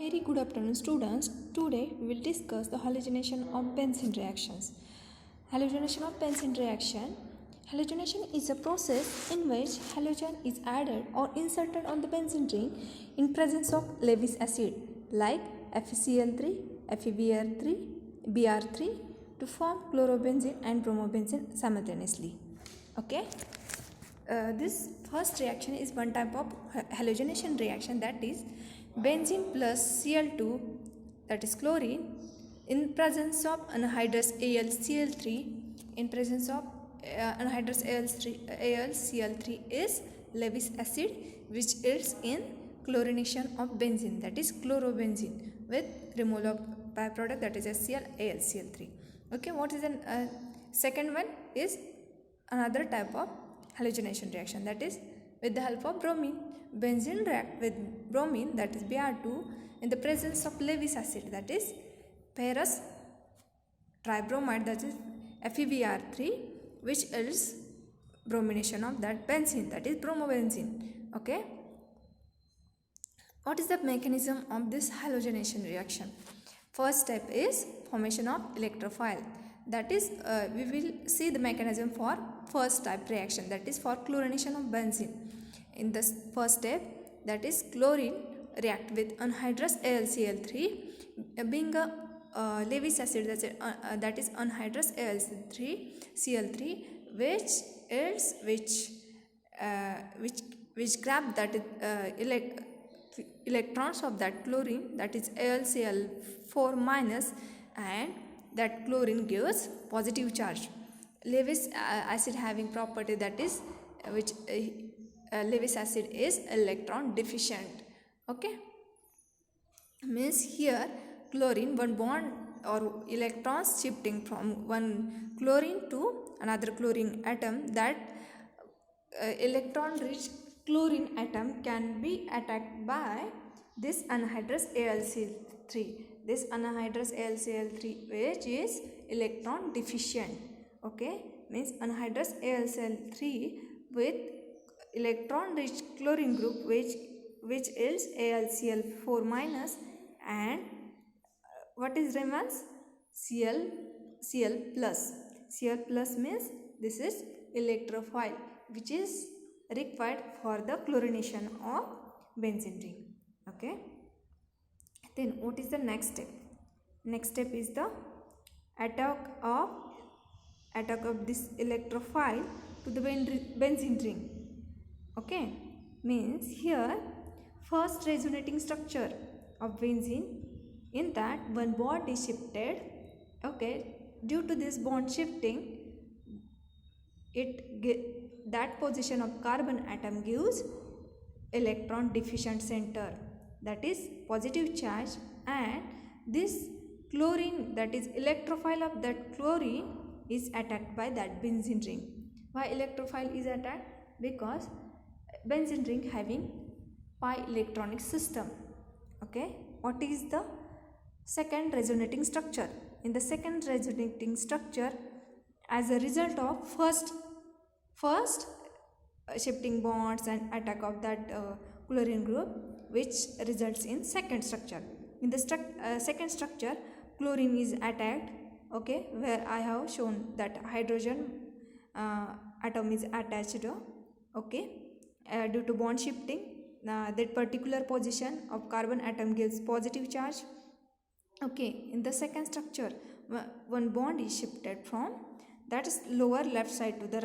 very good afternoon students. Today we will discuss the halogenation of benzene reactions. Halogenation of benzene reaction. Halogenation is a process in which halogen is added or inserted on the benzene ring in presence of Lewis acid like FeCl3, FeBr3, Br3 to form chlorobenzene and bromobenzene simultaneously. Okay. This first reaction is one type of halogenation reaction, that is benzene plus Cl2, that is chlorine, in presence of anhydrous AlCl3. In presence of anhydrous AlCl3 is Lewis acid, which is in chlorination of benzene, that is chlorobenzene, with removal of byproduct, that is HCl, Okay, what is the second one is another type of halogenation reaction, that is with the help of bromine. Benzene react with bromine, that is Br2, in the presence of Lewis acid, that is ferrous tribromide, that is FeBr3, which is bromination of that benzene, that is bromobenzene. Okay. What is the mechanism of this halogenation reaction? First step is formation of electrophile. That is, we will see the mechanism for first type reaction, that is for chlorination of benzene. In the first step, that is chlorine react with anhydrous AlCl3, being a Lewis acid, that is anhydrous AlCl3, which grab that electrons of that chlorine, that is AlCl4 minus, and that chlorine gives positive charge. Lewis acid having property, that is which Lewis acid is electron deficient. Okay, means here chlorine, one bond or electrons shifting from one chlorine to another chlorine atom, that electron rich chlorine atom can be attacked by this anhydrous AlCl3. This anhydrous AlCl3, which is electron deficient. Okay, means anhydrous AlCl3 with electron rich chlorine group, which is AlCl4 minus, and what is remains? Cl plus. Cl plus means this is electrophile, which is required for the chlorination of benzene ring. Okay. Then what is the next step? Next step is the attack of this electrophile to the benzene ring. Okay, means here first resonating structure of benzene, in that one bond is shifted. Okay, due to this bond shifting, that position of carbon atom gives electron deficient center, that is positive charge, and this chlorine, that is electrophile of that chlorine, is attacked by that benzene ring. Why electrophile is attacked? Because benzene ring having pi electronic system. Okay, what is the second resonating structure? In the second resonating structure, as a result of first shifting bonds and attack of that chlorine group, which results in second structure. In the second structure, chlorine is attacked. Okay, where I have shown that hydrogen atom is attached. Okay, due to bond shifting, that particular position of carbon atom gives positive charge. Okay, in the second structure, one bond is shifted from that is lower left side to the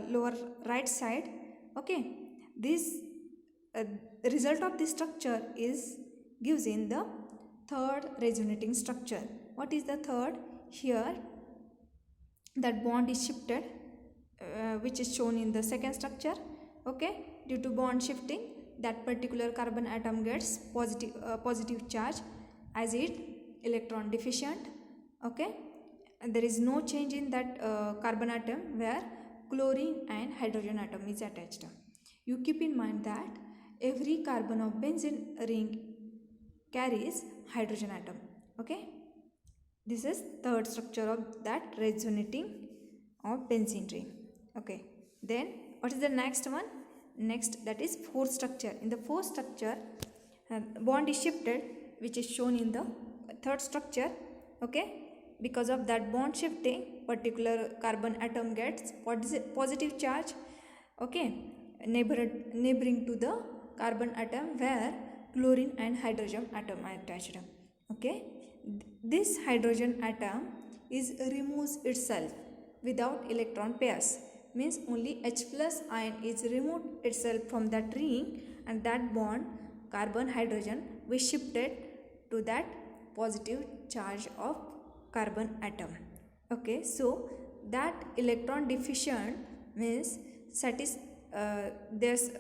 lower right side. Okay, this the result of this structure gives in the third resonating structure. What is the third? Here that bond is shifted, which is shown in the second structure. Okay, due to bond shifting, that particular carbon atom gets positive charge, as it electron deficient. Okay, and there is no change in that carbon atom where chlorine and hydrogen atom is attached. You keep in mind that every carbon of benzene ring carries hydrogen atom. Okay, this is third structure of that resonating of benzene ring. Okay, then what is the next one? Next, that is fourth structure. In the fourth structure, bond is shifted which is shown in the third structure. Okay, because of that bond shifting, particular carbon atom gets positive charge, okay, neighboring to the carbon atom where chlorine and hydrogen atom are attached. Okay, this hydrogen atom is removes itself without electron pairs, means only H plus ion is removed itself from that ring, and that bond carbon hydrogen we shifted to that positive charge of carbon atom. Okay, so that electron deficient means there's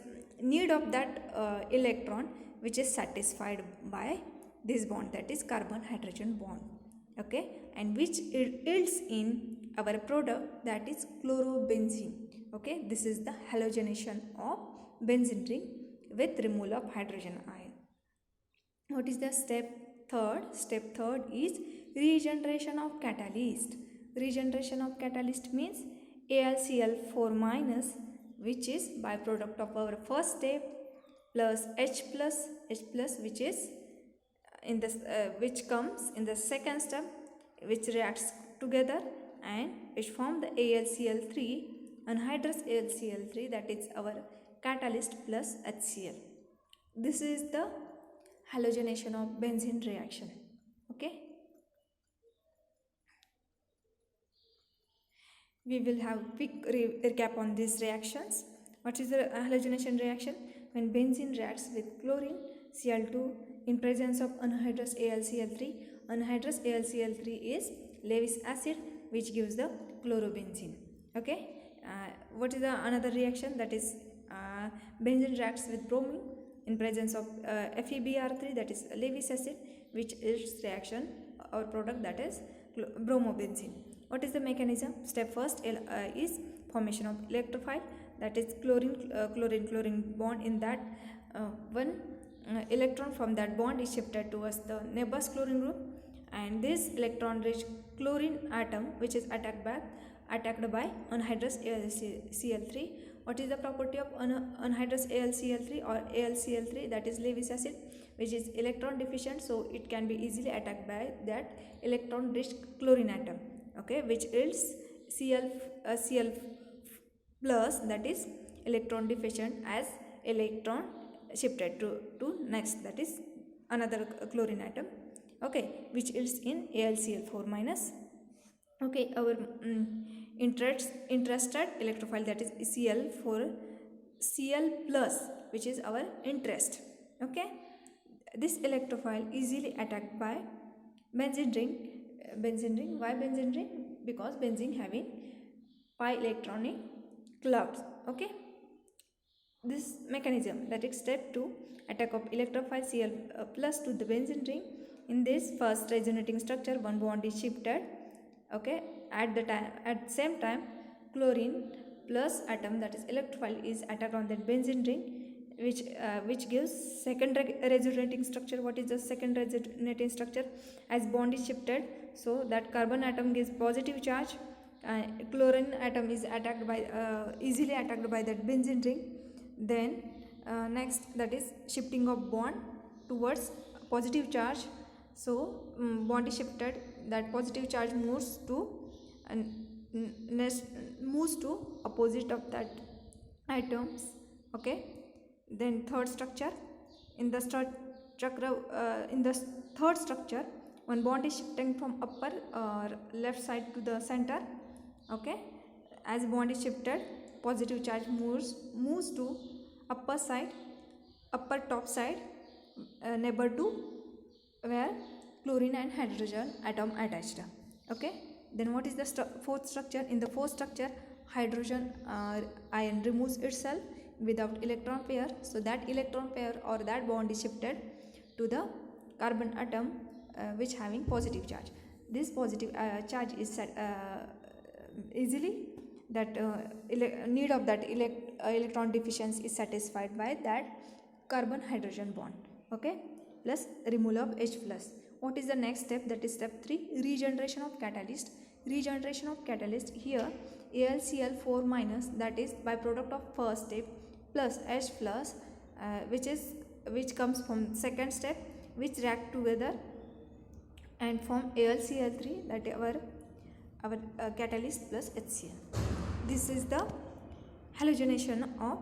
need of that electron which is satisfied by this bond, that is carbon hydrogen bond. Okay, and which yields in our product, that is chlorobenzene. Okay, this is the halogenation of benzene ring with removal of hydrogen ion. What is the step third? Step third is regeneration of catalyst. Regeneration of catalyst means AlCl4 minus, which is byproduct of our first step, plus H plus which is in this which comes in the second step, which reacts together and which form the AlCl3, anhydrous AlCl3, that is our catalyst plus HCl. This is the halogenation of benzene reaction. Okay, we will have quick recap on these reactions. What is the halogenation reaction? When benzene reacts with chlorine Cl2 in presence of anhydrous AlCl3, anhydrous AlCl3 is Lewis acid, which gives the chlorobenzene. Okay, what is the another reaction? That is benzene reacts with bromine in presence of FeBr3, that is Lewis acid, which is reaction or product, that is bromobenzene. What is the mechanism? Step first is formation of electrophile, that is chlorine bond. In that one electron from that bond is shifted towards the neighbors chlorine group, and this electron rich chlorine atom which is attacked by anhydrous AlCl3. What is the property of anhydrous AlCl3 or AlCl3? That is Lewis acid, which is electron deficient, so it can be easily attacked by that electron rich chlorine atom. Okay, which yields Cl plus, that is electron deficient, as electron shifted to next, that is another chlorine atom. Okay, which yields in AlCl4 minus. Okay, our interested electrophile, that is Cl plus, which is our interest. Okay, this electrophile easily attacked by benzene ring. Why benzene ring? Because benzene having pi electronic clubs. Okay, this mechanism, that is step 2, attack of electrophile Cl plus to the benzene ring. In this first resonating structure, one bond is shifted. Okay, at the same time chlorine plus atom, that is electrophile, is attacked on that benzene ring, which gives second resonating structure. What is the second resonating structure? As bond is shifted, so that carbon atom gives positive charge, chlorine atom is attacked by easily attacked by that benzene ring. Then next, that is shifting of bond towards positive charge. So bond is shifted, that positive charge moves to opposite of that atoms. Okay, then third structure, in the third structure, one bond is shifting from upper left side to the center. Okay, as bond is shifted, positive charge moves to upper top side, neighbor to where chlorine and hydrogen atom attached. Okay, then what is the fourth structure? In the fourth structure, hydrogen ion removes itself without electron pair, so that electron pair or that bond is shifted to the carbon atom which having positive charge. This positive charge is set easily, that need of that electron deficiency is satisfied by that carbon hydrogen bond. Okay, plus removal of H plus. What is the next step? That is step 3, regeneration of catalyst. Regeneration of catalyst, here AlCl4 minus, that is byproduct of first step, plus H plus which comes from second step, which react together and form AlCl3, that our catalyst plus HCl. This is the halogenation of